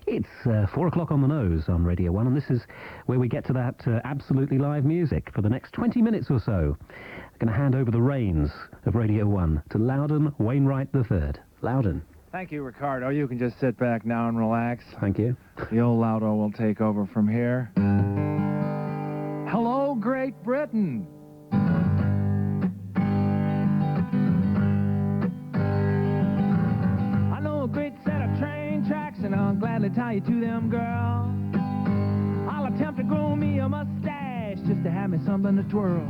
It's 4 o'clock on the nose on Radio 1, and this is where we get to that absolutely live music for the next 20 minutes or so. I'm going to hand over the reins of Radio 1 to Loudon Wainwright III. Loudon. Thank you, Ricardo. You can just sit back now and relax. Thank you. The old Loudo will take over from here. Hello, Great Britain. I know a great set of train tracks, and I'll gladly tie you to them, girl. I'll attempt to grow me a mustache just to have me something to twirl.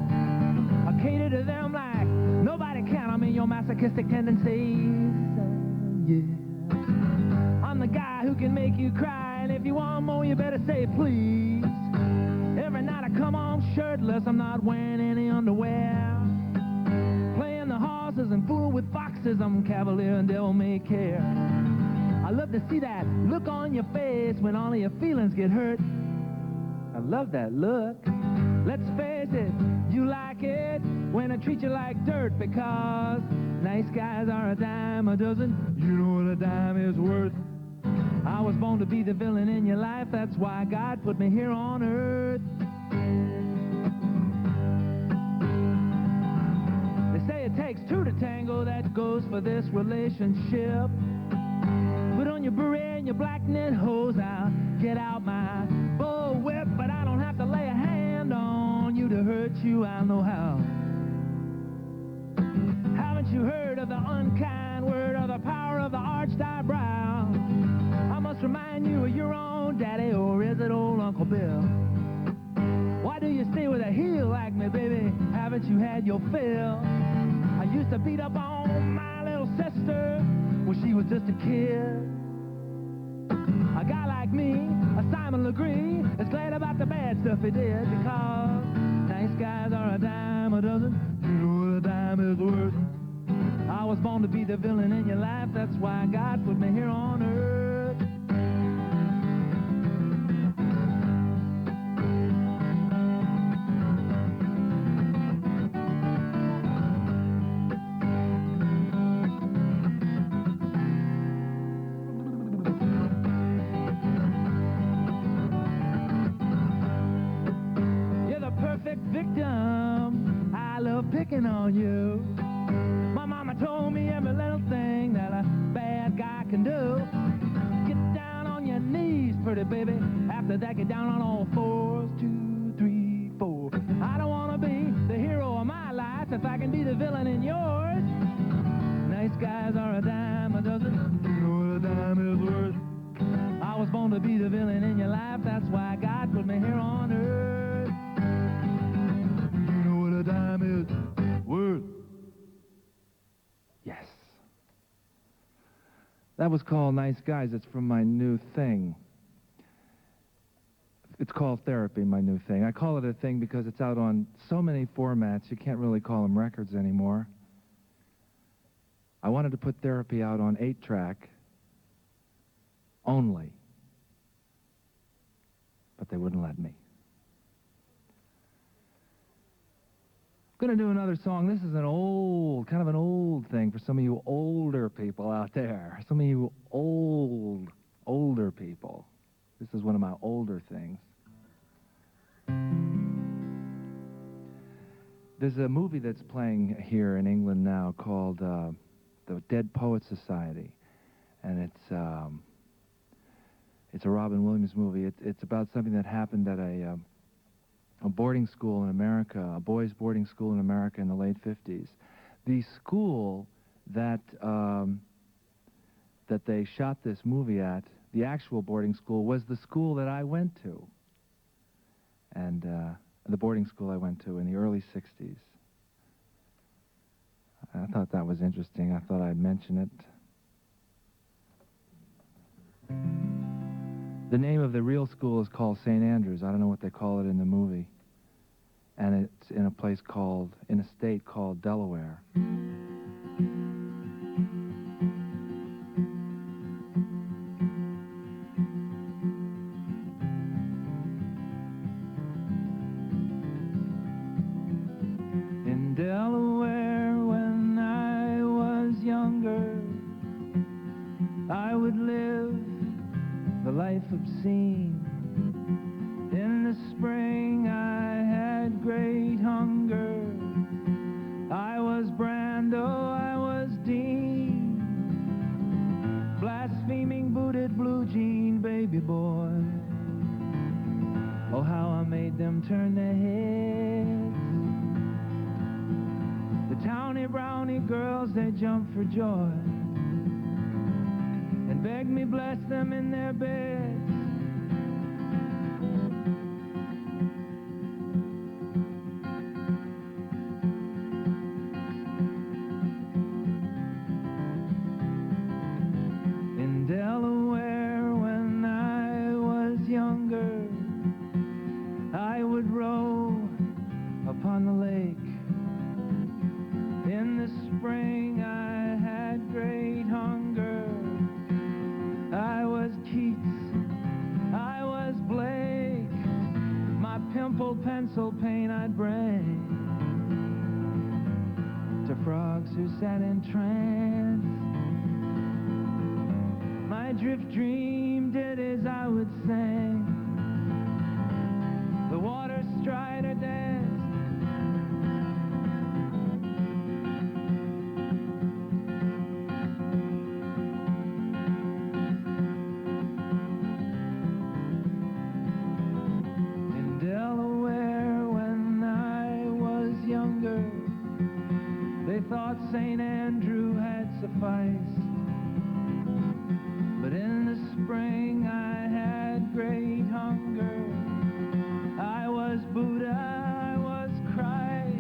I cater to them like nobody can. I mean, your masochistic tendencies. Yeah. I'm the guy who can make you cry, and if you want more, you better say please. Every night I come home shirtless, I'm not wearing any underwear. Playing the horses and fooling with foxes, I'm cavalier and devil may care. I love to see that look on your face when all of your feelings get hurt. I love that look. Let's face it, you like it when I treat you like dirt, because nice guys are a dime a dozen. You know what a dime is worth. I was born to be the villain in your life. That's why God put me here on earth. They say it takes two to tango. That goes for this relationship. Put on your beret and your black knit hose. I'll get out my bull whip, but I don't have to lay a hand on you to hurt you. I know how. Haven't you heard of the unkind word or the power of the arched eyebrow? I must remind you of your own daddy, or is it old Uncle Bill? Why do you stay with a heel like me, baby? Haven't you had your fill? I used to beat up on my little sister when she was just a kid. A guy like me, a Simon Legree, is glad about the bad stuff he did, because nice guys are a dime a dozen. You know what a dime is worth. I was born to be the villain in your life. That's why God put me here on earth. Victim, I love picking on you. My mama told me every little thing that a bad guy can do. Get down on your knees, pretty baby. After that, get down on all fours. 2, 3, 4. I don't want to be the hero of my life if I can be the villain in yours. Nice guys are a dime a dozen. You know what a dime is worth. I was born to be the villain in your life. That's why God put me here on earth. Dime is worth. Yes. That was called Nice Guys. It's from my new thing. It's called Therapy, my new thing. I call it a thing because it's out on so many formats, you can't really call them records anymore. I wanted to put Therapy out on 8-track only, but they wouldn't let me. I'm going to do another song. This is an old, kind of an old thing for some of you older people out there. Some of you older people. This is one of my older things. There's a movie that's playing here in England now called The Dead Poets Society. And it's a Robin Williams movie. It's about something that happened at a boarding school in America, a boys' boarding school in America in the late 50s. The school that they shot this movie at, the actual boarding school, was the school that I went to. And the boarding school I went to in the early 60s. I thought that was interesting. I thought I'd mention it. The name of the real school is called St. Andrews. I don't know what they call it in the movie. And it's in a state called Delaware. In Delaware, when I was younger, I would live the life obscene. In the spring I had great hunger. I was Brando, I was Dean, blaspheming booted blue jean baby boy. Oh, how I made them turn their heads. The towny brownie girls, they jumped for joy and begged me bless them in their beds. In Delaware when I was younger, I would row upon the lake. In the spring I had great hunger. I was Keats, I was Blake. My pimpled pencil paint I'd bring to frogs who sat in trance. My drift dream did as I would sing. The water strider danced. In Delaware when I was younger, they thought St. Andrew had sufficed. But in the spring I had great hunger. I was Buddha, I was Christ.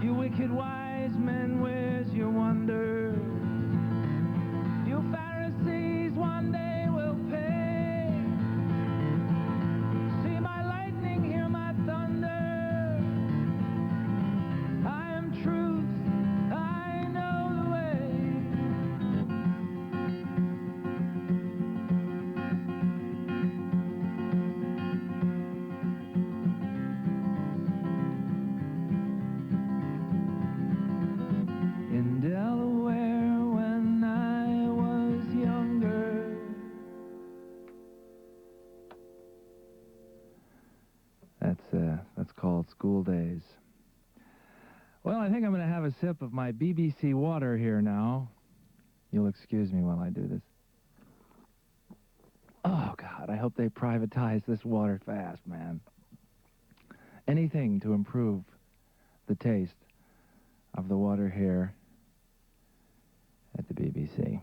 You wicked wise men, where's your wonder? You Pharisees one day will pay. See my lightning, hear my thunder. I am truth, I know the way. In Delaware when I was younger. That's called School Days. Well, I think I'm going to have a sip of my BBC water here now. You'll excuse me while I do this. Oh, God, I hope they privatize this water fast, man. Anything to improve the taste of the water here at the BBC.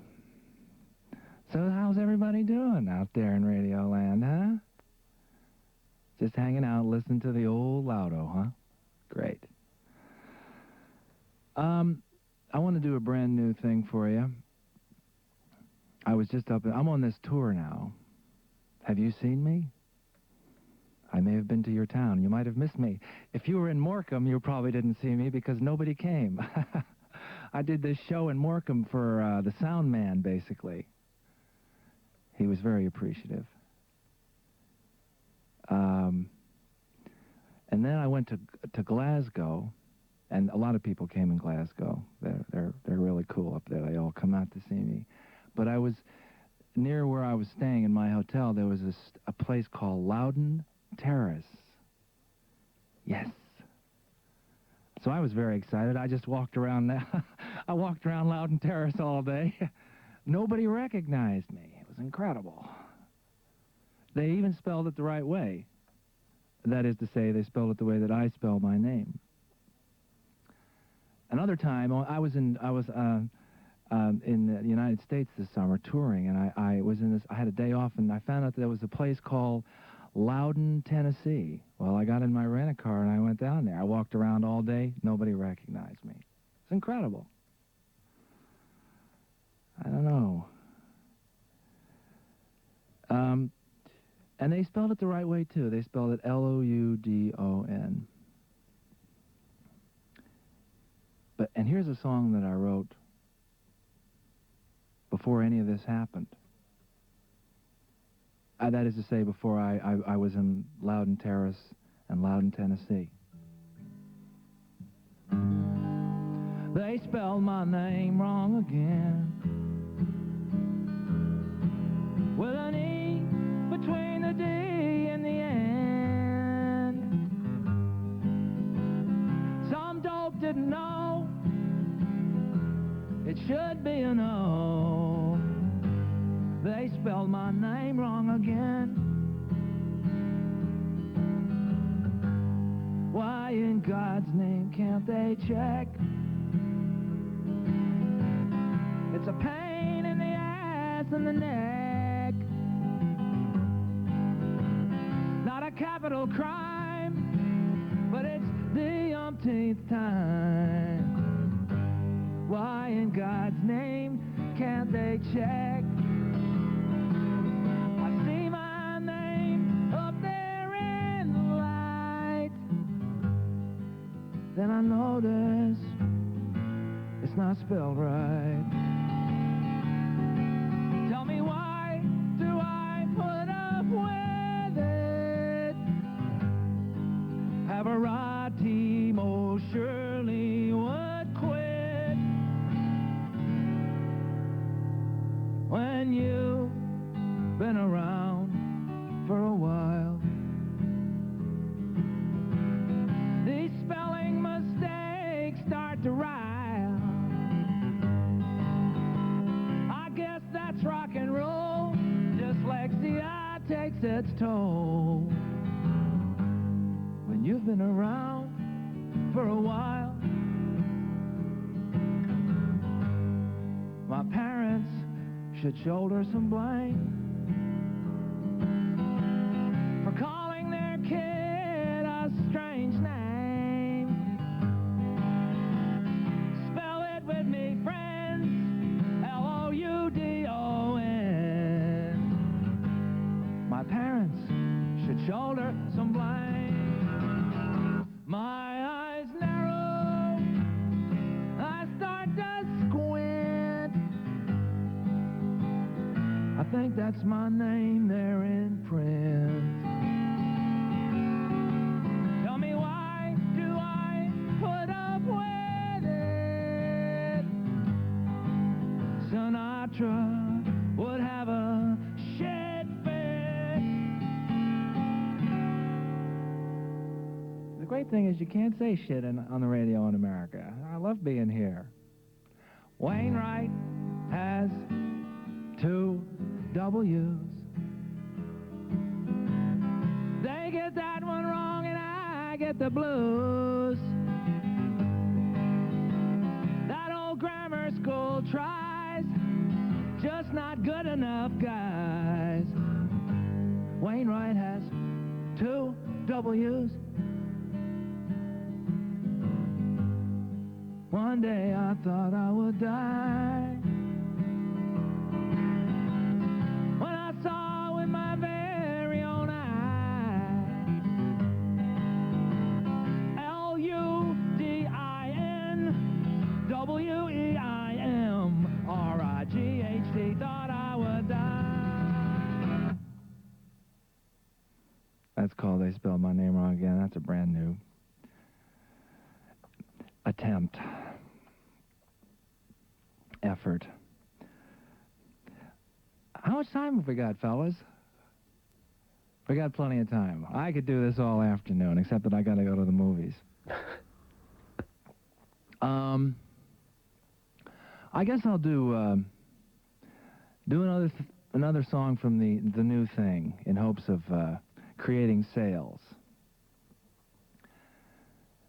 So how's everybody doing out there in Radio Land, huh? Just hanging out, listening to the old Loudo, huh? Great. I want to do a brand new thing for you. I was just I'm on this tour now. Have you seen me? I may have been to your town. You might have missed me. If you were in Morecambe, you probably didn't see me because nobody came. I did this show in Morecambe for the sound man, basically. He was very appreciative. And then I went to Glasgow, and a lot of people came in Glasgow. They're really cool up there. They all come out to see me. But I was near where I was staying in my hotel. There was a place called Loudon Terrace. Yes. So I was very excited. I just walked around. I walked around Loudon Terrace all day. Nobody recognized me. It was incredible. They even spelled it the right way. That is to say, they spelled it the way that I spell my name. Another time, I was in the United States this summer touring, and I was in this. I had a day off, and I found out that there was a place called Loudon, Tennessee. Well, I got in my rent-a-car and I went down there. I walked around all day. Nobody recognized me. It's incredible. I don't know. And they spelled it the right way, too. They spelled it Loudon. And here's a song that I wrote before any of this happened. That is to say, before I was in Loudon Terrace and Loudon, Tennessee. They spelled my name wrong again. they spelled my name wrong again. Why in God's name can't they check? It's a pain in the ass and the neck. Not a capital crime, but it's the umpteenth time. Why in God's name can't they check? I see my name up there in the light. Then I notice it's not spelled right. Tell me, why do I put up with it? Have a right team, oh surely would quit. When you've been around for a while, these spelling mistakes start to rile. I guess that's rock and roll. Dyslexia takes its toll. When you've been around for a while, my parents should shoulder some blame for calling their kid a strange name. Spell it with me, friends, Loudon. My parents should shoulder some blame. My eyes narrow, I start to squint. I think that's my name there in print. Tell me, why do I put up with it? Sinatra would have a shit fit. The great thing is you can't say shit on the radio in America. I love being here. Wainwright has 2 W's. They get that one wrong and I get the blues. That old grammar school tries, just not good enough, guys. Wainwright has 2 W's. One day I thought I would die. Saw with my very own eye. L-U-D-I-N-W-E-I-M-R-I-G-H-T. Thought I would die. That's called They Spelled My Name Wrong Again. That's a brand new attempt. Effort. How much time have we got, fellas? We got plenty of time. I could do this all afternoon, except that I got to go to the movies. I guess I'll do another song from the new thing in hopes of creating sales.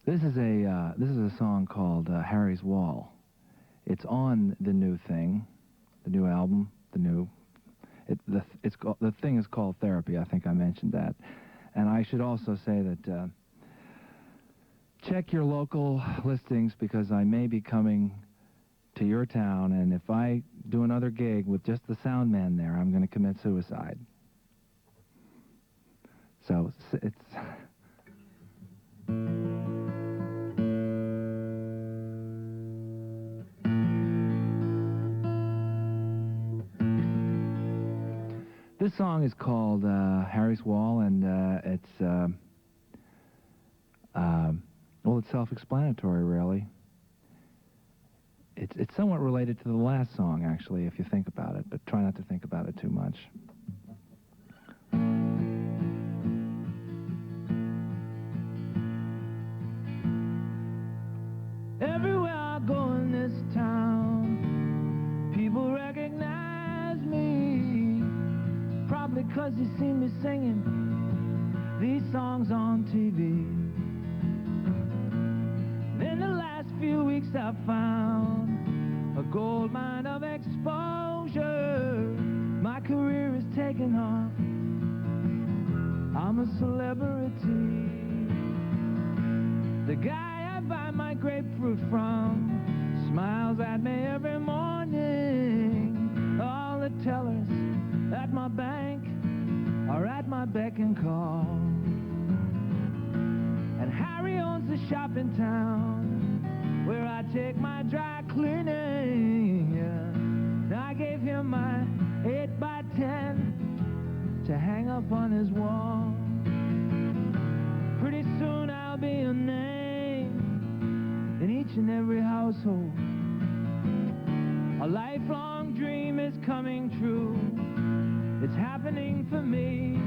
This is a song called Harry's Wall. It's on the new thing, the new album, the thing is called Therapy. I think I mentioned that. And I should also say that check your local listings, because I may be coming to your town, and if I do another gig with just the sound man there, I'm going to commit suicide. So it's... This song is called Harry's Wall, and well, it's self-explanatory, really. It's somewhat related to the last song, actually, if you think about it, but try not to think about it too much. Everywhere I go in this town, people recognize me. because you see me singing these songs on TV. In the last few weeks I've found a gold mine of exposure. My career is taking off. I'm a celebrity. The guy I buy my grapefruit from smiles at me every morning. All the tellers at my bank are at my beck and call. And Harry owns a shop in town where I take my dry cleaning. Yeah. Now I gave him my 8x10 to hang up on his wall. Pretty soon I'll be a name in each and every household. A lifelong dream is coming true. It's happening for me.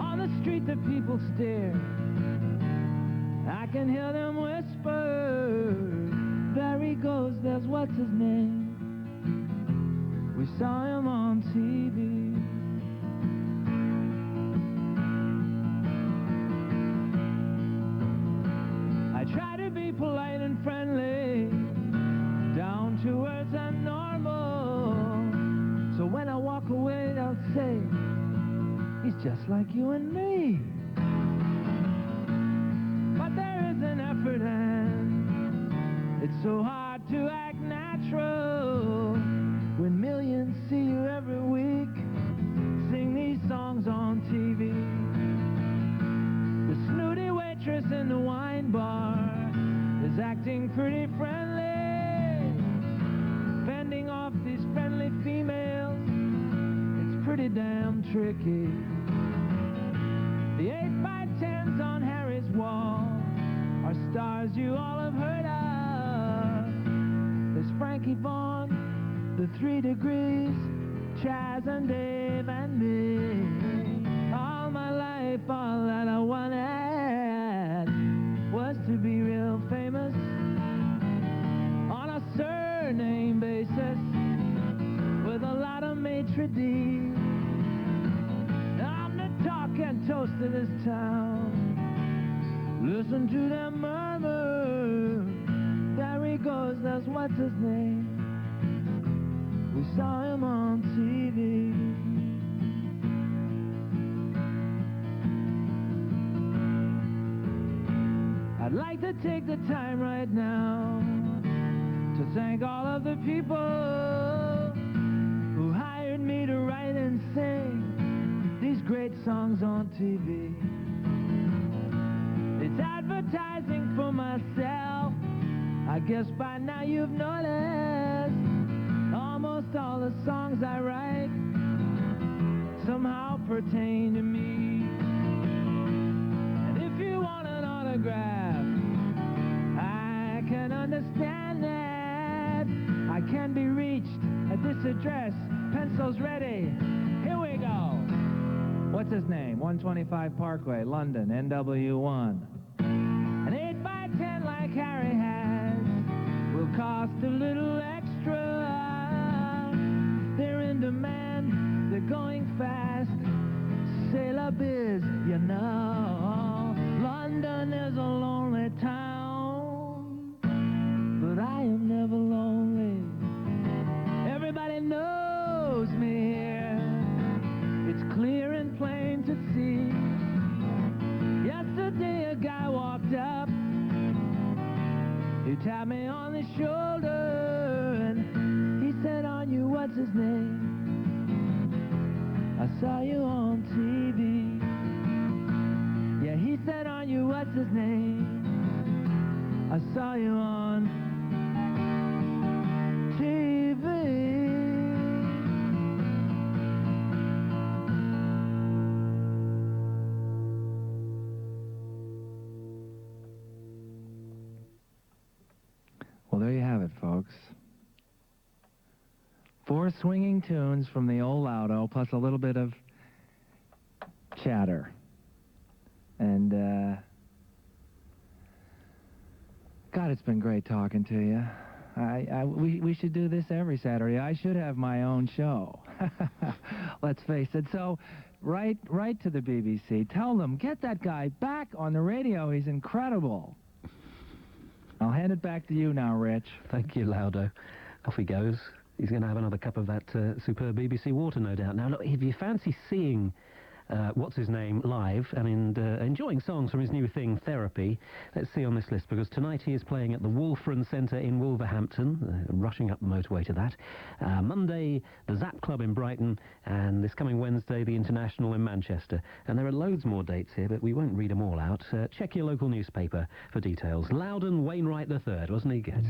On the street the people stare. I can hear them whisper, there he goes, there's what's his name. We saw him on TV. I try to be polite and friendly, down to earth and normal. So when I walk away, they'll say, he's just like you and me. But there is an effort and it's so hard to act natural when millions see you every week sing these songs on TV. The snooty waitress in the wine bar is acting pretty friendly, fending off these friendly females. It's pretty damn tricky. The 8x10s on Harry's wall are stars you all have heard of. There's Frankie Vaughan, the 3 Degrees, Chaz and Dave and me. All my life, all that I wanted was to be real famous on a surname basis with a lot of maitre d'. I'm the talk and toast of this town. Listen to them murmur, there he goes, that's what's his name. We saw him on TV. I'd like to take the time right now to thank all of the people who hired me to write and sing these great songs on TV. It's advertising for myself. I guess by now you've noticed almost all the songs I write somehow pertain to me. And if you want an autograph, I can understand that. I can be reached at this address. Pencils ready. Here we go. What's his name? 125 Parkway, London, NW1. An 8x10 like Harry has will cost a little extra. They're in demand, they're going fast. C'est la biz, you know. London is a lonely town, but I am never lonely. Everybody knows me here. It's clear and plain to see. Yesterday a guy walked up. He tapped me on the shoulder and he said, "On you, what's his name? I saw you on TV." Yeah, he said, "On you, what's his name? I saw you on TV." Well, there you have it, folks. 4 swinging tunes from the old Loudon, plus a little bit of chatter. And, God, it's been great talking to you. We should do this every Saturday. I should have my own show. Let's face it. So, write to the BBC. Tell them, get that guy back on the radio. He's incredible. I'll hand it back to you now, Rich. Thank you, Loudo. Off he goes. He's going to have another cup of that superb BBC water, no doubt. Now, look, if you fancy seeing what's-his-name live and enjoying songs from his new thing, Therapy, let's see on this list, because tonight he is playing at the Wolfram Centre in Wolverhampton, rushing up the motorway to that. Monday, the Zap Club in Brighton, and this coming Wednesday, the International in Manchester. And there are loads more dates here, but we won't read them all out. Check your local newspaper for details. Loudon Wainwright III, wasn't he good?